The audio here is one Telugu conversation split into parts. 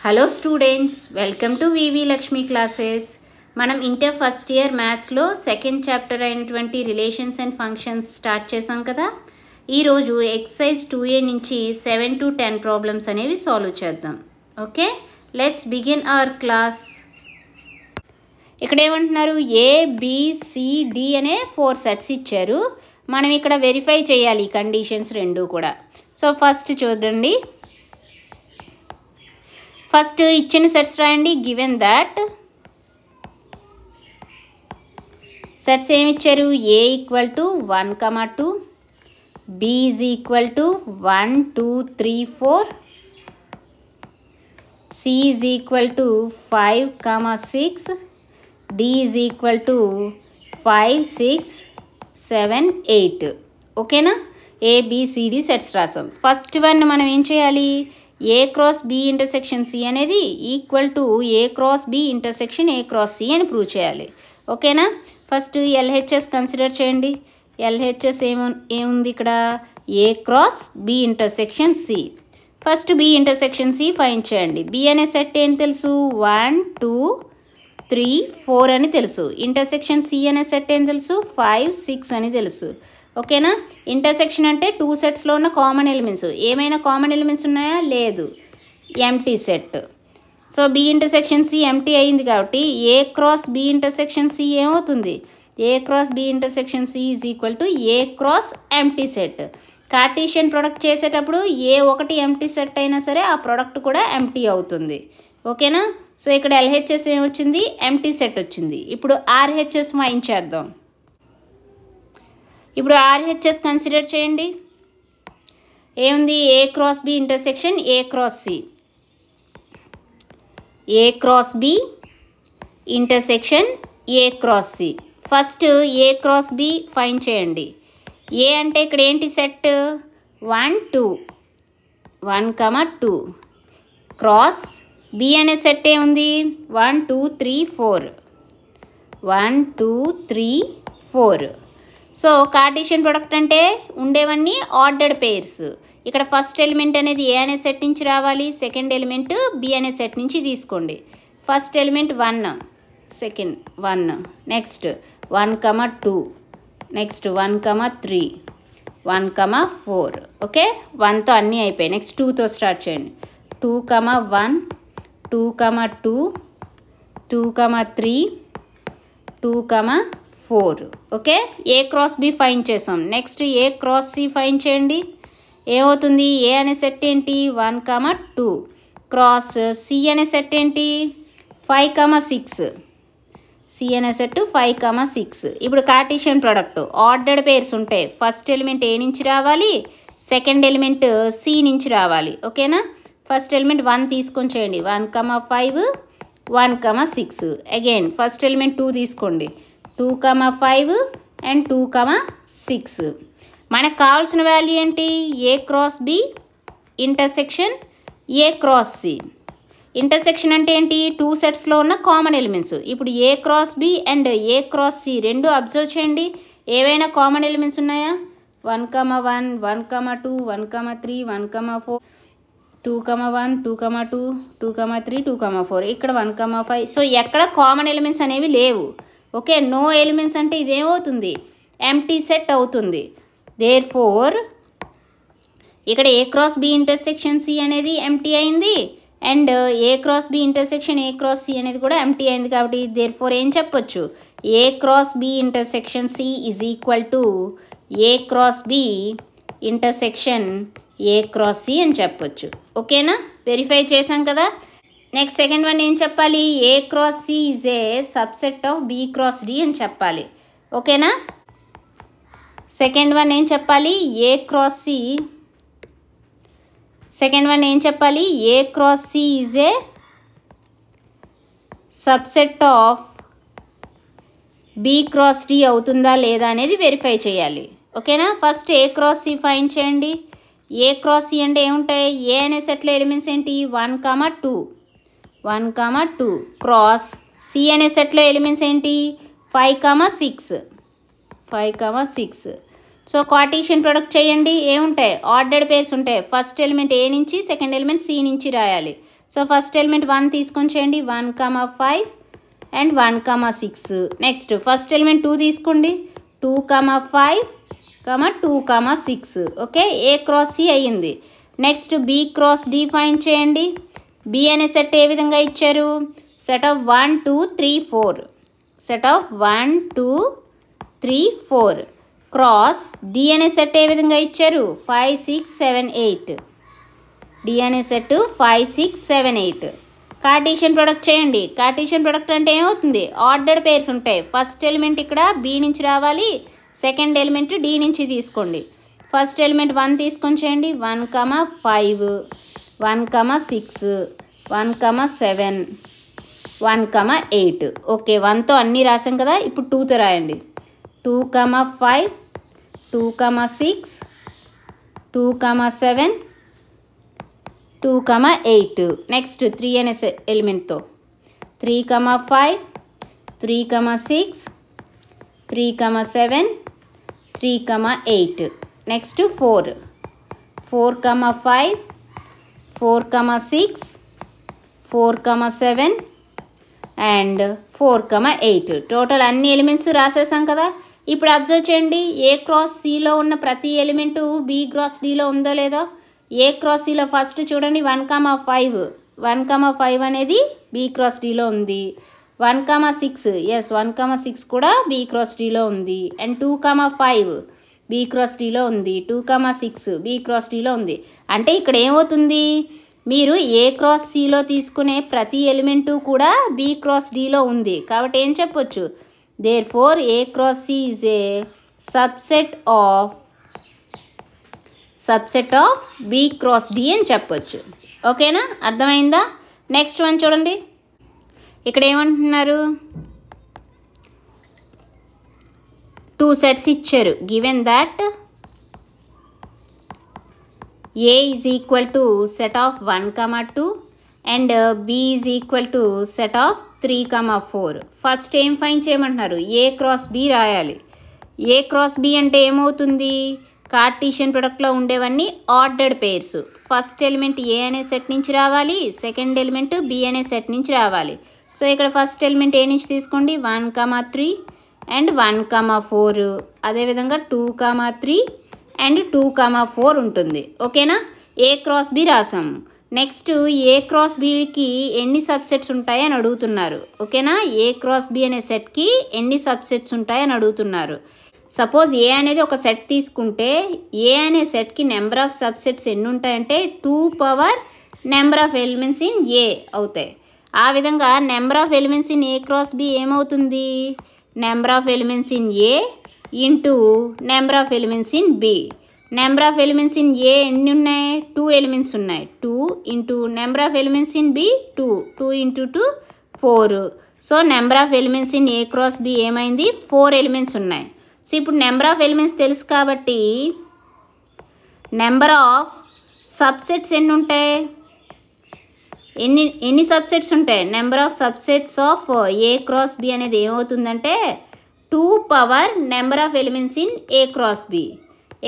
Hello students, welcome to V V Lakshmi classes. మనం ఇంటర్ ఫస్ట్ ఇయర్ మ్యాథ్స్లో సెకండ్ చాప్టర్ అయినటువంటి రిలేషన్స్ అండ్ ఫంక్షన్స్ స్టార్ట్ చేసాం కదా. ఈరోజు ఎక్సర్సైజ్ 2A నుంచి 7 to 10 ప్రాబ్లమ్స్ అనేవి సాల్వ్ చేద్దాం. Okay, let's begin our class. ఇక్కడ ఏమంటున్నారు, ABCD అనే 4 సెట్స్ ఇచ్చారు. మనం ఇక్కడ వెరిఫై చేయాలి ఈ కండిషన్స్ రెండు కూడా. సో ఫస్ట్ చూడండి, ఫస్ట్ ఇచ్చిన సెట్స్ రాయండి. గివెన్ దట్ సెట్స్ ఏమి ఇచ్చారు, A = 1, 2, B = 1, 2, 3, 4, C = 5, 6, D = 5, 6, 7, 8. ఓకేనా, ABCD సెట్స్ రాసాం. ఫస్ట్ వన్ మనం ఏం చేయాలి, A cross B intersection C అనేది equal to A cross B intersection A cross C అని ప్రూవ్ చేయాలి. ఓకేనా, ఫస్ట్ LHS కన్సిడర్ చేయండి. LHS ఏముంది ఇక్కడ, A cross B intersection C. First B intersection C find చేయండి. B అనే సెట్ ఏంటి తెలుసు, 1, 2, 3, 4 అని తెలుసు. ఇంటర్సెక్షన్ C అనే సెట్ ఏం తెలుసు, 5, 6 అని తెలుసు. ఓకేనా, ఇంటర్సెక్షన్ అంటే 2 సెట్స్లో ఉన్న కామన్ ఎలిమెంట్స్. ఏమైనా కామన్ ఎలిమెంట్స్ ఉన్నాయా, లేదు, empty set. So B intersection C empty అయింది కాబట్టి A cross B intersection C ఏమవుతుంది, A cross B intersection C = A cross empty set. Cartesian product చేసేటప్పుడు ఏ ఒకటి ఎంటీ సెట్ అయినా సరే ఆ ప్రొడక్ట్ కూడా ఎంటీ అవుతుంది. ఓకేనా, సో ఇక్కడ LHS ఏమొచ్చింది, ఎంటీ సెట్ వచ్చింది. ఇప్పుడు RHS ఫైండ్ చేద్దాం. ఇప్పుడు RHS కన్సిడర్ చేయండి. ఏముంది, A cross B intersection A cross C. A cross B intersection A cross C. First A cross B find చేయండి. A అంటే ఇక్కడ ఏంటి సెట్, 1, 2, 1, 2. క్రాస్ B అనే సెట్ ఏముంది, 1, 2, 3, 4, 1, 2, 3, 4. సో కార్టీషియన్ ప్రొడక్ట్ అంటే ఉండేవన్నీ ఆర్డర్డ్ పెయిర్స్. ఇక్కడ ఫస్ట్ ఎలిమెంట్ అనేది A అనే సెట్ నుంచి రావాలి, సెకండ్ ఎలిమెంట్ B అనే సెట్ నుంచి తీసుకోండి. First element 1, second 1, next 1, 2, next 1, 3, 1, 4. Okay, 1తో అన్నీ అయిపోయాయి. నెక్స్ట్ 2తో స్టార్ట్ చేయండి. 2, 1, 2, 2, 2, 3, 2, 4. Okay, A cross B find చేసాం. Next A cross C find చేయండి. ఏమవుతుంది, A అనే సెట్ ఏంటి, 1, 2, క్రాస్ C అనే సెట్ ఏంటి, 5, 6. C అనే సెట్ 5, 6. ఇప్పుడు కార్టీషియన్ ప్రోడక్ట్ ఆర్డర్డ్ పేర్స్ ఉంటాయి. ఫస్ట్ ఎలిమెంట్ A నుంచి రావాలి, సెకండ్ ఎలిమెంట్ C నుంచి రావాలి. ఓకేనా, ఫస్ట్ ఎలిమెంట్ 1 తీసుకొని చేయండి. 1, 5, 1, 6. అగైన్ ఫస్ట్ ఎలిమెంట్ 2 తీసుకోండి. 2, 5 అండ్ 2, 6. మనకు కావాల్సిన వాల్యూ ఏంటి, A cross B intersection A cross C. Intersection అంటే ఏంటి, 2 సెట్స్లో ఉన్న కామన్ ఎలిమెంట్స్. ఇప్పుడు A cross B and A cross C రెండు అబ్జర్వ్ చేయండి. ఏవైనా కామన్ ఎలిమెంట్స్ ఉన్నాయా, 1, 1, 1, 2, 1, 3, 1, 4, 2, 1, 2, 2, 2, 3, 2, 4. ఇక్కడ 1, 5. సో ఎక్కడ కామన్ ఎలిమెంట్స్ అనేవి లేవు. ఓకే, నో ఎలిమెంట్స్ అంటే ఇదేమవుతుంది, ఎంటీ సెట్ అవుతుంది. దేర్ ఫోర్ ఇక్కడ A cross B intersection C అనేది ఎంటీ అయింది and A cross B intersection A cross C అనేది కూడా ఎంటీ అయింది. కాబట్టి దేర్ ఫోర్ ఏం చెప్పొచ్చు, A cross B intersection C = A cross B intersection A cross C అని చెప్పొచ్చు. ఓకేనా, వెరిఫై చేసాం కదా. నెక్స్ట్ సెకండ్ వన్ ఏం చెప్పాలి, A cross C is a subset of B cross D అని చెప్పాలి. ఓకేనా, సెకండ్ వన్ ఏం చెప్పాలి, A cross C, second one ఏం చెప్పాలి, A cross C is a subset of B cross D అవుతుందా లేదా అనేది వెరిఫై చేయాలి. ఓకేనా, first A cross C find చేయండి. A క్రాస్ C అంటే ఏముంటాయి, A అనే సెట్లో ఎలిమెంట్స్ ఏంటి, 1, 2, 1, 2. క్రాస్ C అనే సెట్లో ఎలిమెంట్స్ ఏంటి, 5, 6, 5, 6. సో కార్టీషియన్ ప్రొడక్ట్ చేయండి. ఏముంటాయి, ఆర్డర్డ్ పేర్స్ ఉంటాయి. ఫస్ట్ ఎలిమెంట్ A నుంచి, సెకండ్ ఎలిమెంట్ C నుంచి రాయాలి. సో ఫస్ట్ ఎలిమెంట్ 1 తీసుకొని చేయండి. 1, 5 అండ్ 1, 6. నెక్స్ట్ ఫస్ట్ ఎలిమెంట్ 2 తీసుకోండి. 2, 5, 2, 6. ఓకే, ఏ క్రాస్ సి అయ్యింది. Next B cross D find చేయండి. బి అనే సెట్ ఏ విధంగా ఇచ్చారు? Set of 1, 2, 3, 4. Set of 1, 2, 3, 4 cross D అనే సెట్ ఏ విధంగా ఇచ్చారు? 5, 6, 7, 8. డి అనే సెట్ 5, 6, 7, 8. కార్టీషియన్ ప్రొడక్ట్ చేయండి. కార్టీషియన్ ప్రొడక్ట్ అంటే ఏమవుతుంది? ఆర్డర్డ్ పేర్స్ ఉంటాయి. ఫస్ట్ ఎలిమెంట్ ఇక్కడ బి నుంచి రావాలి, సెకండ్ ఎలిమెంట్ డి నుంచి తీసుకోండి. ఫస్ట్ ఎలిమెంట్ 1 తీసుకొని చేయండి. 1, 5, 1, 6, 1, 7, 1, 8. ఓకే, 1తో అన్నీ రాసాం కదా. ఇప్పుడు 2తో రాయండి. 2, 5, 2, 6, 2, 7, 2, 8. నెక్స్ట్ 3 అనే ఎలిమెంట్తో 3, 5, 3, 6, 3, 7, 3, 8. Next 4, 4, 5, 4, 6, 4, 7 and 4, 8. టోటల్ అన్ని ఎలిమెంట్స్ రాసేసాం కదా. ఇప్పుడు అబ్జర్వ్ చేయండి, ఏ క్రాస్ సిలో ఉన్న ప్రతి ఎలిమెంటు బి క్రాస్ డిలో ఉందో లేదో. ఏ క్రాస్ సిలో ఫస్ట్ చూడండి 1, 5. 1, 5 అనేది బి క్రాస్ డిలో ఉంది. 1, 6, ఎస్ 1, 6 కూడా బి క్రాస్ డిలో ఉంది. అండ్ 2, 5 బి క్రాస్ డిలో ఉంది. 2, 6 బి క్రాస్ డిలో ఉంది. అంటే ఇక్కడ ఏమవుతుంది? మీరు ఏ క్రాస్ సిలో తీసుకునే ప్రతి ఎలిమెంటు కూడా బి క్రాస్ డిలో ఉంది. కాబట్టి ఏం చెప్పొచ్చు? Therefore A cross C is a subset of B cross D అని చెప్పొచ్చు. ఓకేనా, అర్థమైందా? నెక్స్ట్ వన్ చూడండి. ఇక్కడ ఏమంటున్నారు? 2 సెట్స్ ఇచ్చారు. Given that A is equal to set of 1, 2 and B is equal to set of 3, 4. First ఏం ఫైండ్ చేయమంటున్నారు? ఏ క్రాస్ బి రాయాలి. ఏ క్రాస్ బి అంటే ఏమవుతుంది? కార్టీషియన్ ప్రొడక్ట్లో ఉండేవన్నీ ordered pairs. First element A అనే సెట్ నుంచి రావాలి, సెకండ్ ఎలిమెంట్ బి అనే సెట్ నుంచి రావాలి. సో ఇక్కడ ఫస్ట్ ఎలిమెంట్ ఏ నుంచి తీసుకోండి. 1, 3 అండ్ 1, 4. అదేవిధంగా 2, 3 అండ్ 2, 4 ఉంటుంది. ఓకేనా, ఏ క్రాస్ బి రాసాము. నెక్స్ట్ ఏ క్రాస్ బికి ఎన్ని సబ్సెట్స్ ఉంటాయని అడుగుతున్నారు. ఓకేనా, ఏ క్రాస్ బి అనే సెట్కి ఎన్ని సబ్సెట్స్ ఉంటాయని అడుగుతున్నారు. సపోజ్ ఏ అనేది ఒక సెట్ తీసుకుంటే ఏ అనే సెట్కి నెంబర్ ఆఫ్ సబ్సెట్స్ ఎన్ని ఉంటాయంటే 2 power number of elements in A అవుతాయి. ఆ విధంగా number of elements in A cross B ఏమవుతుంది? Number of elements in A into number of elements in B. Number of elements in A ఎన్ని ఉన్నాయి? 2 ఎలిమెంట్స్ ఉన్నాయి. 2 into number of elements in B 2. 2 into 2 4. So number of elements in A cross B ఏమైంది? 4 ఎలిమెంట్స్ ఉన్నాయి. సో ఇప్పుడు నెంబర్ ఆఫ్ ఎలిమెంట్స్ తెలుసు కాబట్టి నెంబర్ ఆఫ్ సబ్సెట్స్ ఎన్ని ఉంటాయి? ఎన్ని సబ్సెట్స్ ఉంటాయి? Number of subsets of A cross B అనేది ఏమవుతుందంటే 2 power number of elements in A cross B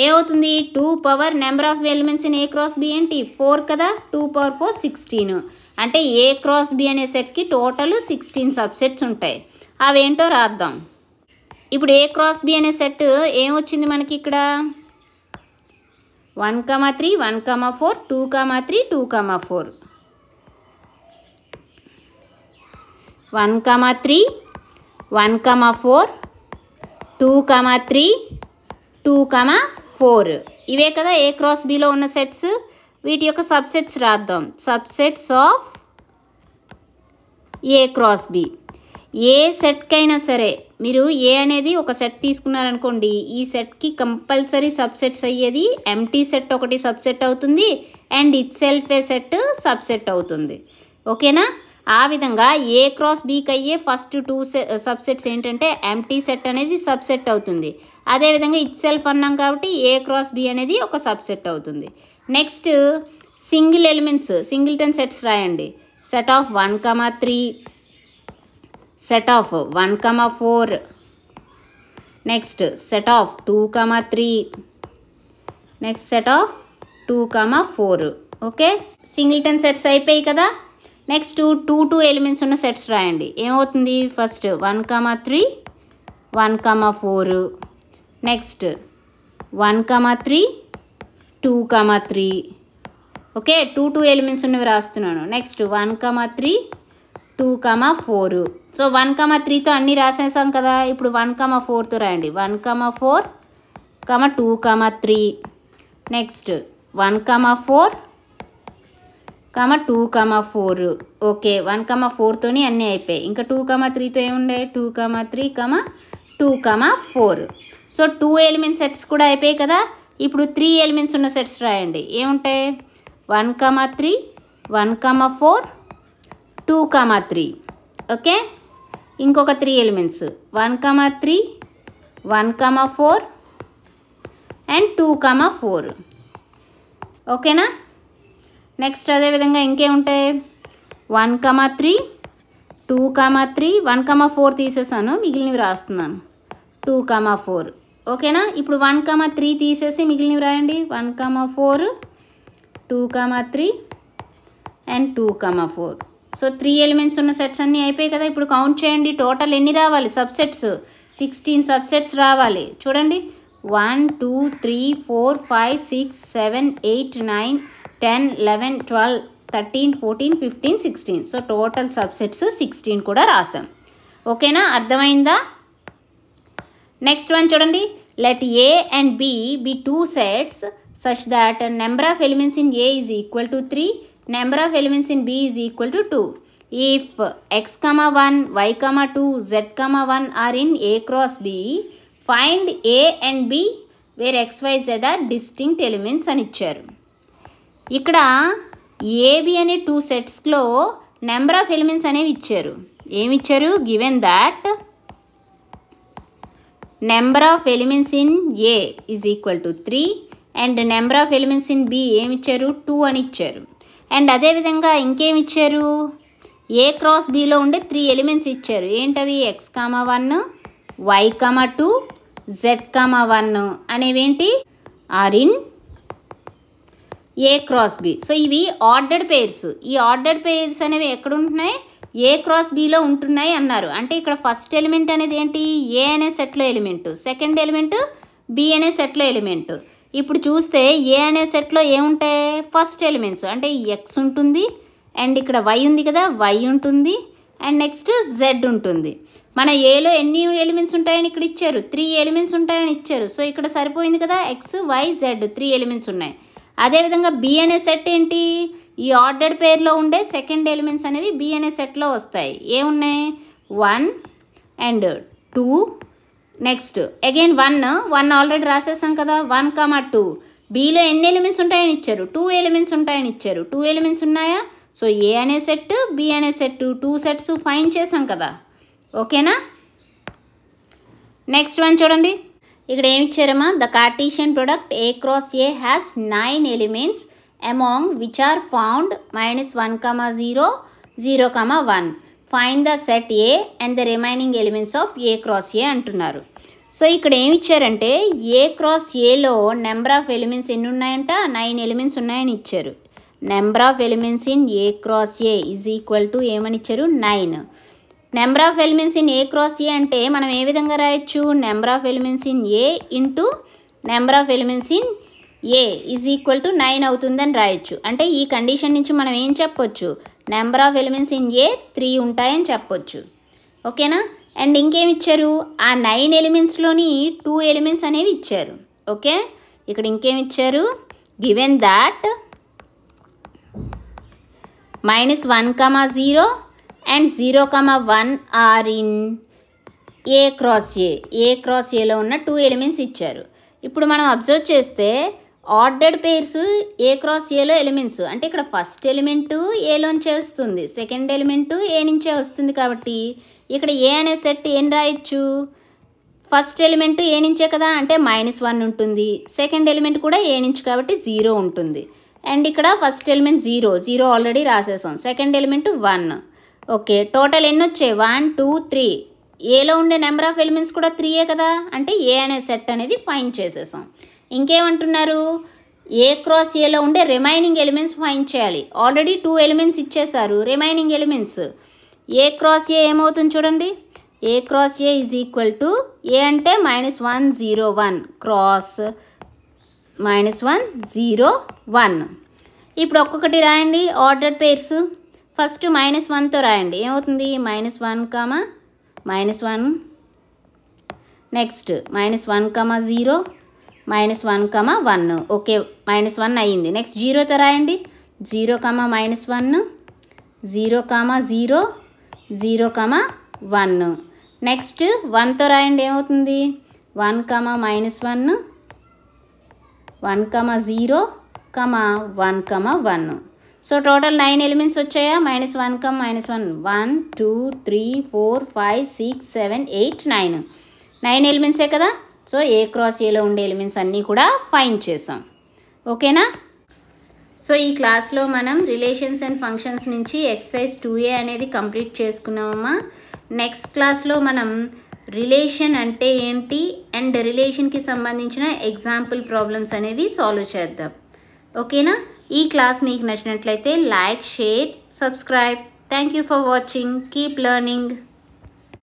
ఏమవుతుంది? 2 power number of elements in A cross B ఏంటి? 4 కదా. 2 పవర్ 4 16. అంటే ఏ క్రాస్ బి అనే సెట్కి టోటల్ 16 సబ్సెట్స్ ఉంటాయి. అవేంటో రాద్దాం. ఇప్పుడు ఏ క్రాస్ బి అనే సెట్ ఏమొచ్చింది మనకి ఇక్కడ? 1, 3, 1, 4, 2, 3, 2, 4. 1, 3, 1, 4, 2, 3, 2, 4. ఇవే కదా ఏ క్రాస్ బిలో ఉన్న సెట్స్. వీటి యొక్క సబ్సెట్స్ రాద్దాం. Subsets of A cross B. ఏ సెట్కైనా సరే మీరు ఏ అనేది ఒక సెట్ తీసుకున్నారనుకోండి, ఈ సెట్కి కంపల్సరీ సబ్సెట్స్ అయ్యేది ఎంటీ సెట్ ఒకటి సబ్సెట్ అవుతుంది and itself A set subset అవుతుంది. ఓకేనా, ఆ విధంగా ఏ క్రాస్ బీకి అయ్యే ఫస్ట్ 2 సబ్సెట్స్ ఏంటంటే ఎంటీ సెట్ అనేది సబ్సెట్ అవుతుంది. అదేవిధంగా ఇట్ సెల్ఫ్ అన్నాం కాబట్టి ఏ క్రాస్ బి అనేది ఒక సబ్సెట్ అవుతుంది. Next single elements, singleton sets రాయండి. Set of 1, 3, set of 1, 4, next set of 2, 3, next set of 2, 4. Okay, singleton sets అయిపోయాయి కదా. నెక్స్ట్ 2 ఎలిమెంట్స్ ఉన్న సెట్స్ రాయండి. ఏమవుతుంది? ఫస్ట్ 1, 3 1, 4. నెక్స్ట్ 1, 3 2, 3. ఓకే, 2 ఎలిమెంట్స్ ఉన్నవి రాస్తున్నాను. నెక్స్ట్ 1, 3 2, 4. సో 1, 3తో అన్నీ రాసేసాం కదా. ఇప్పుడు 1, 4తో రాయండి. 1, 4 2, 3. నెక్స్ట్ 1, 4 2, 4. ఓకే, 1, 4తోని అన్నీ అయిపోయాయి. ఇంకా 2, 3తో ఏముండే? 2, 3 2, 4. సో 2 ఎలిమెంట్ సెట్స్ కూడా అయిపోయాయి కదా. ఇప్పుడు 3 ఎలిమెంట్స్ ఉన్న సెట్స్ రాయండి. ఏముంటాయి? 1, 3 1, 4 2, 3. ఓకే, ఇంకొక 3 ఎలిమెంట్స్ 1, 3 1, 4 అండ్ 2, 4. ఓకేనా? నెక్స్ట్ అదేవిధంగా ఇంకేముంటాయి? 1, 3 2, 3 1, 4 తీసేసాను, మిగిలినవి రాస్తున్నాను. 2, 4. ఓకేనా? ఇప్పుడు 1, 3 తీసేసి మిగిలినవి రాయండి. 1, 4 2, 3 అండ్ 2, 4. సో 3 ఎలిమెంట్స్ ఉన్న సెట్స్ అన్నీ అయిపోయాయి కదా. ఇప్పుడు కౌంట్ చేయండి, టోటల్ ఎన్ని రావాలి? సబ్సెట్స్ 16 సబ్సెట్స్ రావాలి. చూడండి, 1 2 3 4 5 6 7 8 9 10 11 12 13 14 15 16. సో టోటల్ సబ్సెట్స్ 16 కూడా రాసాం. ఓకేనా? అర్థమైందా? నెక్స్ట్ వన్ చూడండి. Let A and B be 2 sets such that number of elements in A is equal to 3, number of elements in B is equal to 2. If x, 1, y, 2, z, 1 are in A cross B, find A and B where x, y, z are distinct elements అని ఇచ్చారు. ఇక్కడ AB అనే 2 సెట్స్లో నెంబర్ ఆఫ్ ఎలిమెంట్స్ అనేవి ఇచ్చారు. ఏమి ఇచ్చారు? Given that number of elements in A is equal to 3 and number of elements in B ఏమి ఇచ్చారు? 2 అని ఇచ్చారు. అండ్ అదేవిధంగా ఇంకేమి ఇచ్చారు? ఏ క్రాస్ బిలో ఉండే 3 ఎలిమెంట్స్ ఇచ్చారు. ఏంటవి? x, 1 y, 2 z, 1 అనేవేంటి? Are in A cross B. So ఇవి ఆర్డర్డ్ పెయిర్స్. ఈ ఆర్డర్డ్ పెయిర్స్ అనేవి ఎక్కడ ఉంటున్నాయి? ఏ క్రాస్ బిలో ఉంటున్నాయి అన్నారు. అంటే ఇక్కడ ఫస్ట్ ఎలిమెంట్ అనేది ఏంటి? ఏ అనే సెట్లో ఎలిమెంట్, సెకండ్ ఎలిమెంట్ బి అనే సెట్లో ఎలిమెంట్. ఇప్పుడు చూస్తే ఏ అనే సెట్లో ఏముంటాయి? ఫస్ట్ ఎలిమెంట్స్ అంటే ఎక్స్ ఉంటుంది, అండ్ ఇక్కడ వై ఉంది కదా, వై ఉంటుంది, అండ్ నెక్స్ట్ జెడ్ ఉంటుంది. మన ఏలో ఎన్ని ఎలిమెంట్స్ ఉంటాయని ఇక్కడ ఇచ్చారు? 3 ఎలిమెంట్స్ ఉంటాయని ఇచ్చారు. సో ఇక్కడ సరిపోయింది కదా, ఎక్స్ వై జెడ్ 3 ఎలిమెంట్స్ ఉన్నాయి. అదేవిధంగా బి అనే సెట్ ఏంటి? ఈ ఆర్డర్డ్ పేర్లో ఉండే సెకండ్ ఎలిమెంట్స్ అనేవి బి అనే సెట్లో వస్తాయి. ఏమున్నాయి? 1 అండ్ 2. నెక్స్ట్ అగైన్ 1 ఆల్రెడీ రాసేసాం కదా. 1, 2 బీలో ఎన్ని ఎలిమెంట్స్ ఉంటాయని ఇచ్చారు? 2 ఎలిమెంట్స్ ఉంటాయని ఇచ్చారు. 2 ఎలిమెంట్స్ ఉన్నాయా? సో ఏ అనే సెట్, బి అనే సెట్ 2 సెట్స్ ఫైండ్ చేసాం కదా. ఓకేనా? నెక్స్ట్ వన్ చూడండి. ఇక్కడ ఏమి ఇచ్చారమ్మా? The Cartesian product A cross A has 9 elements among which are found -1, 0 0, 1. Find the set A and the remaining elements of A cross A అంటున్నారు. సో ఇక్కడ ఏమి ఇచ్చారంటే ఏ క్రాస్ ఏలో నెంబర్ ఆఫ్ ఎలిమెంట్స్ ఎన్ని ఉన్నాయంట? 9 ఎలిమెంట్స్ ఉన్నాయని ఇచ్చారు. Number of elements in A cross A is equal to ఏమని ఇచ్చారు? 9. Number of elements in A cross A అంటే మనం ఏ విధంగా రాయొచ్చు? Number of elements in A into number of elements in A is equal to 9 అవుతుందని రాయొచ్చు. అంటే ఈ కండిషన్ నుంచి మనం ఏం చెప్పొచ్చు? నెంబర్ ఆఫ్ ఎలిమెంట్స్ ఇన్ ఏ 3 ఉంటాయని చెప్పొచ్చు. ఓకేనా? అండ్ ఇంకేమి ఇచ్చారు? ఆ 9 ఎలిమెంట్స్లోని 2 ఎలిమెంట్స్ అనేవి ఇచ్చారు. ఓకే, ఇక్కడ ఇంకేమి ఇచ్చారు? Given that -1, 0 and 0, 1 are in A cross A. A cross ఏలో ఉన్న 2 ఎలిమెంట్స్ ఇచ్చారు. ఇప్పుడు మనం అబ్జర్వ్ చేస్తే ఆర్డర్డ్ పెయిర్స్ ఏ క్రాస్ ఏలో ఎలిమెంట్స్ అంటే ఇక్కడ ఫస్ట్ ఎలిమెంట్ ఏలోంచే వస్తుంది, సెకండ్ ఎలిమెంట్ ఏ నుంచే వస్తుంది. కాబట్టి ఇక్కడ ఏ అనే సెట్ ఏం రాయొచ్చు? ఫస్ట్ ఎలిమెంట్ ఏ నుంచే కదా, అంటే -1 ఉంటుంది. సెకండ్ ఎలిమెంట్ కూడా ఏ నుంచి కాబట్టి 0 ఉంటుంది. అండ్ ఇక్కడ ఫస్ట్ ఎలిమెంట్ 0 ఆల్రెడీ రాసేసాం. Second element 1. ఓకే, టోటల్ ఎన్ని వచ్చాయి? 1 2 3. ఏలో ఉండే నెంబర్ ఆఫ్ ఎలిమెంట్స్ కూడా 3 కదా, అంటే ఏ అనే సెట్ అనేది ఫైండ్ చేసేసాం. ఇంకేమంటున్నారు? ఏ క్రాస్ ఏలో ఉండే రిమైనింగ్ ఎలిమెంట్స్ ఫైండ్ చేయాలి. ఆల్రెడీ 2 ఎలిమెంట్స్ ఇచ్చేశారు. Remaining elements A cross A ఏమవుతుంది చూడండి. A cross A is equal to A అంటే -1 0 1 క్రాస్ -1 0 1. ఇప్పుడు ఒక్కొక్కటి రాయండి ఆర్డర్డ్ పేర్స్. ఫస్ట్ -1తో రాయండి. ఏమవుతుంది? -1, -1, నెక్స్ట్ -1, 0, -1, 1. ఓకే, -1 అయ్యింది. నెక్స్ట్ 0తో రాయండి. 0, -1, 0, 0, 0, 1. నెక్స్ట్ 1తో రాయండి. ఏమవుతుంది? 1, -1, 1, 0, 1, 1. సో టోటల్ 9 ఎలిమెంట్స్ వచ్చాయా? -1, -1 1 2 3 4 5 6 7 8 9 9 ఎలిమెంట్సే కదా. సో ఏ క్రాస్ ఏలో ఉండే ఎలిమెంట్స్ అన్నీ కూడా ఫైండ్ చేసాం. ఓకేనా? సో ఈ క్లాస్లో మనం రిలేషన్స్ అండ్ ఫంక్షన్స్ నుంచి ఎక్సర్సైజ్ 2A అనేది కంప్లీట్ చేసుకున్నామమ్మా. నెక్స్ట్ క్లాస్లో మనం రిలేషన్ అంటే ఏంటి అండ్ రిలేషన్కి సంబంధించిన ఎగ్జాంపుల్ ప్రాబ్లమ్స్ అనేవి సాల్వ్ చేద్దాం. ఓకేనా? ఈ క్లాస్ మీకు నచ్చినట్లయితే like, share, subscribe. Thank you for watching. Keep learning.